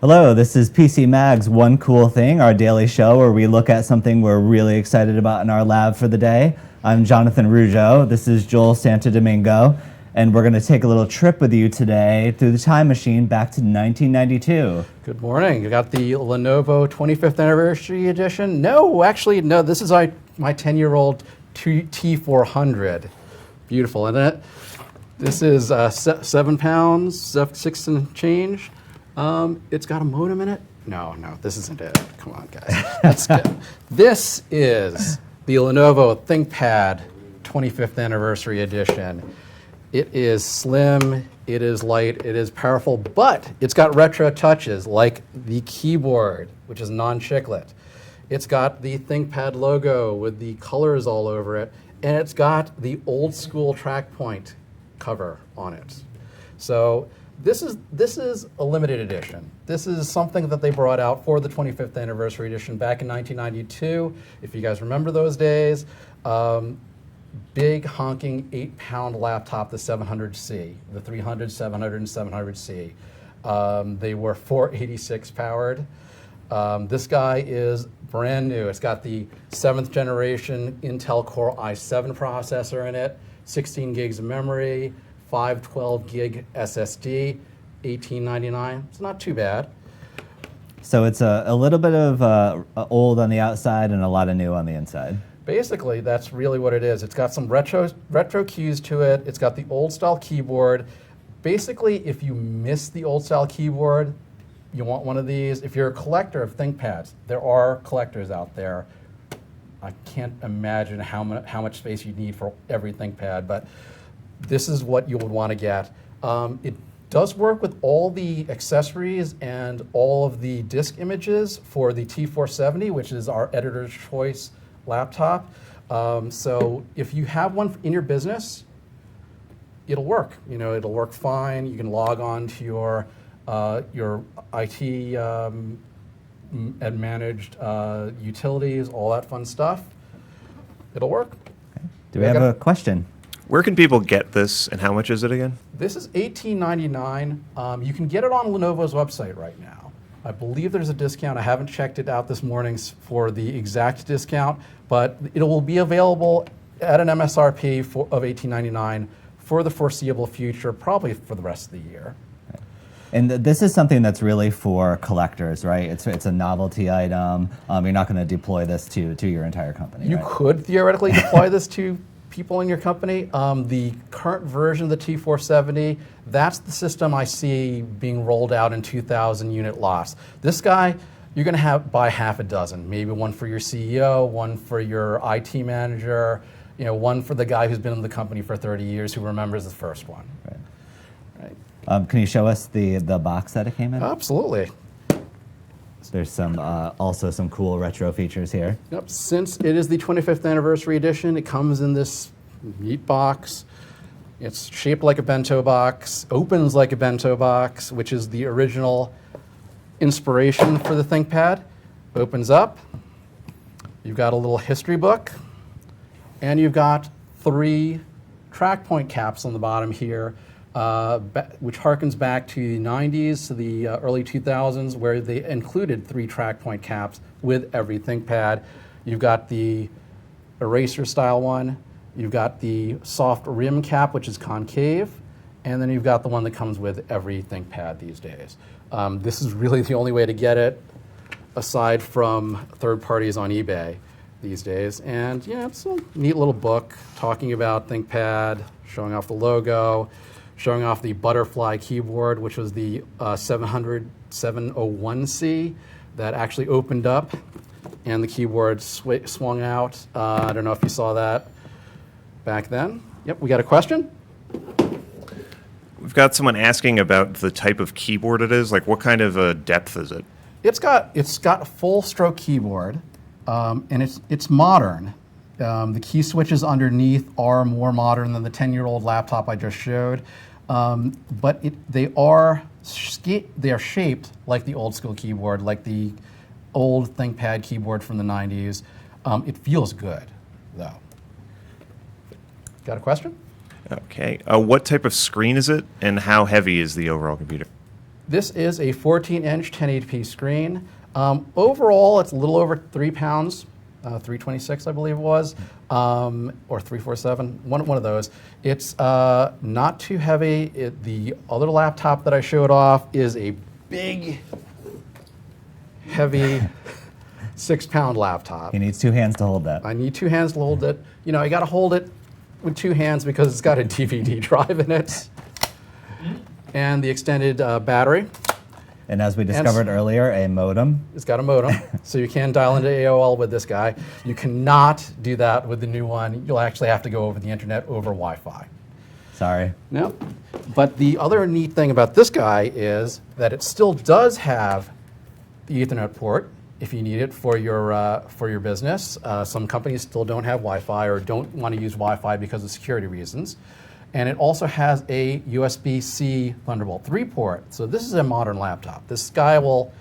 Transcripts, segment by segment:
Hello, this is PC Mag's One Cool Thing, our daily show where we look at something we're really excited about in our lab for the day. I'm Jonathan Rougeau. This is Joel Santodomingo, and we're going to take a little trip with you today through the time machine back to 1992. Good morning. You got the Lenovo 25th Anniversary Edition. No, actually, no, this is my 10-year-old T400. Beautiful, isn't it? This is 7 pounds, 6 and change. It's got a modem in it. No, this isn't it. Come on, guys. That's good. This is the Lenovo ThinkPad 25th Anniversary Edition. It is slim, it is light, it is powerful, but it's got retro touches like the keyboard, which is non-chiclet. It's got the ThinkPad logo with the colors all over it, and it's got the old school track point cover on it. So this is a limited edition. This is something that they brought out for the 25th anniversary edition back in 1992. If you guys remember those days, big honking 8-pound laptop, the 700C, the 300, 700, and 700C. They were 486 powered. This guy is brand new. It's got the 7th generation Intel Core i7 processor in it, 16 gigs of memory, 512 gig SSD, $18.99. It's not too bad. So it's a little bit of old on the outside and a lot of new on the inside. Basically, that's really what it is. It's got some retro keys to it. It's got the old style keyboard. Basically, if you miss the old style keyboard, you want one of these. If you're a collector of ThinkPads, there are collectors out there. I can't imagine how much space you need for every ThinkPad, but this is what you would want to get. It does work with all the accessories and all of the disk images for the T470, which is our editor's choice laptop. So if you have one in your business, it'll work. You know, it'll work fine. You can log on to your IT and managed utilities, all that fun stuff. It'll work. Okay. Do we have a question? Where can people get this, and how much is it again? This is $18.99. You can get it on Lenovo's website right now. I believe there's a discount. I haven't checked it out this morning for the exact discount, but it will be available at an MSRP of $18.99 for the foreseeable future, probably for the rest of the year. And this is something that's really for collectors, right? It's a novelty item. You're not going to deploy this to your entire company. You could theoretically deploy this to people in your company. The current version of the T470, that's the system I see being rolled out in 2,000 unit lots. This guy, you're going to buy half a dozen, maybe one for your CEO, one for your IT manager, one for the guy who's been in the company for 30 years who remembers the first one. Right. Can you show us the box that it came in? Absolutely. There's some also some cool retro features here. Yep. Since it is the 25th anniversary edition, it comes in this neat box. It's shaped like a bento box, opens like a bento box, which is the original inspiration for the ThinkPad. Opens up. You've got a little history book, and you've got 3 track point caps on the bottom here, which harkens back to the 90s to the early 2000s, where they included 3 track point caps with every ThinkPad. You've got the eraser style one, you've got the soft rim cap, which is concave, and then you've got the one that comes with every ThinkPad these days. This is really the only way to get it, aside from third parties on eBay these days. And yeah, it's a neat little book talking about ThinkPad, showing off the logo, showing off the butterfly keyboard, which was the 701C that actually opened up, and the keyboard swung out. I don't know if you saw that back then. Yep, we got a question? We've got someone asking about the type of keyboard it is. Like, what kind of a depth is it? It's got a full stroke keyboard, and it's modern. The key switches underneath are more modern than the 10-year-old laptop I just showed, but they are shaped like the old school keyboard, like the old ThinkPad keyboard from the 90s. It feels good, though. Got a question? Okay. What type of screen is it, and how heavy is the overall computer? This is a 14-inch 1080p screen. Overall, it's a little over 3 pounds, 326, I believe it was, or 347, one of those. It's not too heavy. The other laptop that I showed off is a big, heavy 6-pound laptop. He needs 2 hands to hold that. I need 2 hands to hold it. You know, I got to hold it with 2 hands because it's got a DVD drive in it and the extended battery. And as we discovered earlier, a modem. It's got a modem, so you can dial into AOL with this guy. You cannot do that with the new one. You'll actually have to go over the internet over Wi-Fi. Sorry. No. But the other neat thing about this guy is that it still does have the Ethernet port if you need it for your business. Some companies still don't have Wi-Fi or don't want to use Wi-Fi because of security reasons. And it also has a USB-C Thunderbolt 3 port. So this is a modern laptop. This guy will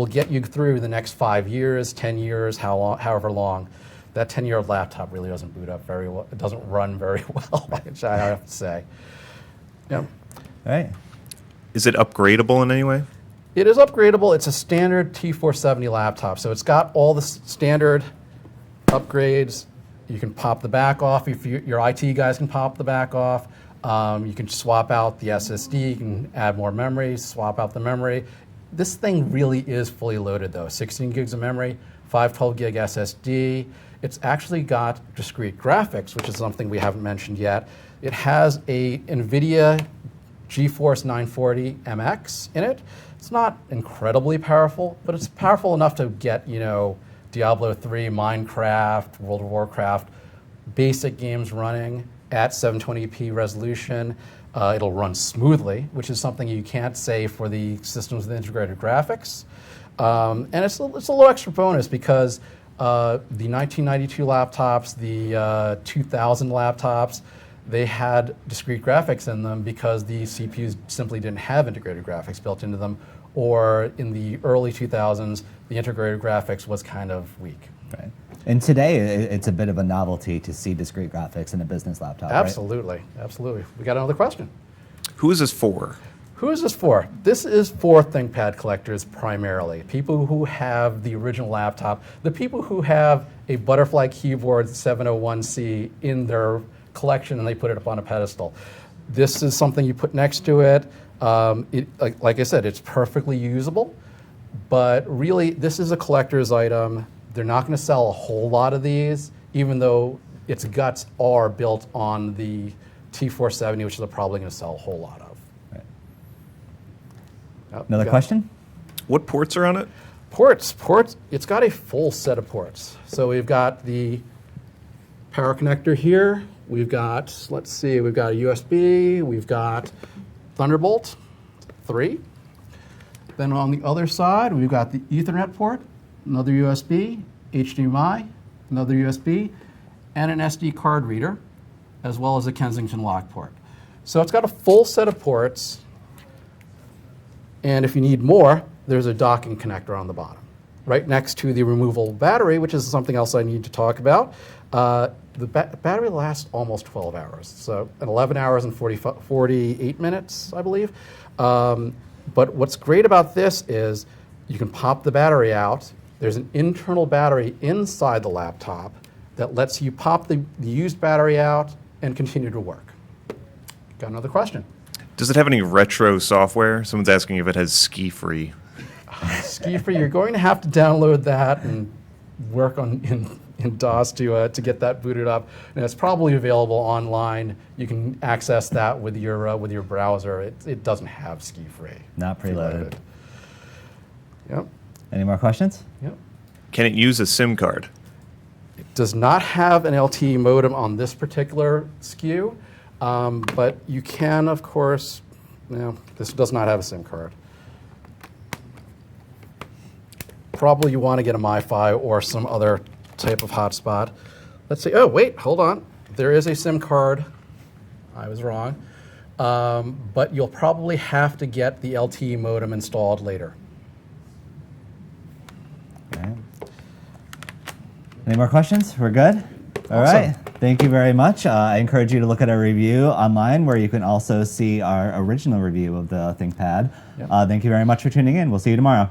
get you through the next 5 years, 10 years, however long. That 10-year-old laptop really doesn't boot up very well. It doesn't run very well, which I have to say. Yeah. All right. Is it upgradable in any way? It is upgradable. It's a standard T470 laptop. So it's got all the standard upgrades. You can pop the back off. If your IT guys can pop the back off. You can swap out the SSD. You can add more memory, swap out the memory. This thing really is fully loaded though. 16 gigs of memory, 512 gig SSD. It's actually got discrete graphics, which is something we haven't mentioned yet. It has a NVIDIA GeForce 940 MX in it. It's not incredibly powerful, but it's powerful enough to get, you know, Diablo 3, Minecraft, World of Warcraft, basic games running at 720p resolution. It'll run smoothly, which is something you can't say for the systems with integrated graphics. And it's a little extra bonus because the 1992 laptops, the 2000 laptops, they had discrete graphics in them because the CPUs simply didn't have integrated graphics built into them. Or in the early 2000s, the integrated graphics was kind of weak. Right. And today, it's a bit of a novelty to see discrete graphics in a business laptop, Absolutely, right? absolutely. We got another question. Who is this for? Who is this for? This is for ThinkPad collectors primarily. People who have the original laptop, the people who have a Butterfly Keyboard 701C in their collection and they put it up on a pedestal. This is something you put next to it. Like I said, it's perfectly usable, but really this is a collector's item. They're not going to sell a whole lot of these, even though its guts are built on the T470, which they're probably going to sell a whole lot of. Right. Oh, Another question? What ports are on it? Ports, it's got a full set of ports. So we've got the power connector here. We've got, let's see, we've got a USB, we've got Thunderbolt 3. Then on the other side, we've got the Ethernet port, another USB, HDMI, another USB, and an SD card reader, as well as a Kensington lock port. So it's got a full set of ports, and if you need more, there's a docking connector on the bottom, right next to the removable battery, which is something else I need to talk about. The battery lasts almost 12 hours, so 11 hours and 48 minutes, I believe. But what's great about this is you can pop the battery out. There's an internal battery inside the laptop that lets you pop the used battery out and continue to work. Got another question? Does it have any retro software? Someone's asking if it has ski-free. Ski-free, you're going to have to download that and work in DOS to get that booted up, and it's probably available online. You can access that with your browser. It doesn't have ski-free. Not preloaded. Yep. Any more questions? Yep. Can it use a SIM card? It does not have an LTE modem on this particular SKU, but you can, of course. No, this does not have a SIM card. Probably you want to get a MiFi or some other type of hotspot. Let's see. Oh, wait, hold on. There is a SIM card. I was wrong. But you'll probably have to get the LTE modem installed later. Okay. Any more questions? We're good? All right. Thank you very much. I encourage you to look at our review online where you can also see our original review of the ThinkPad. Yep. Thank you very much for tuning in. We'll see you tomorrow.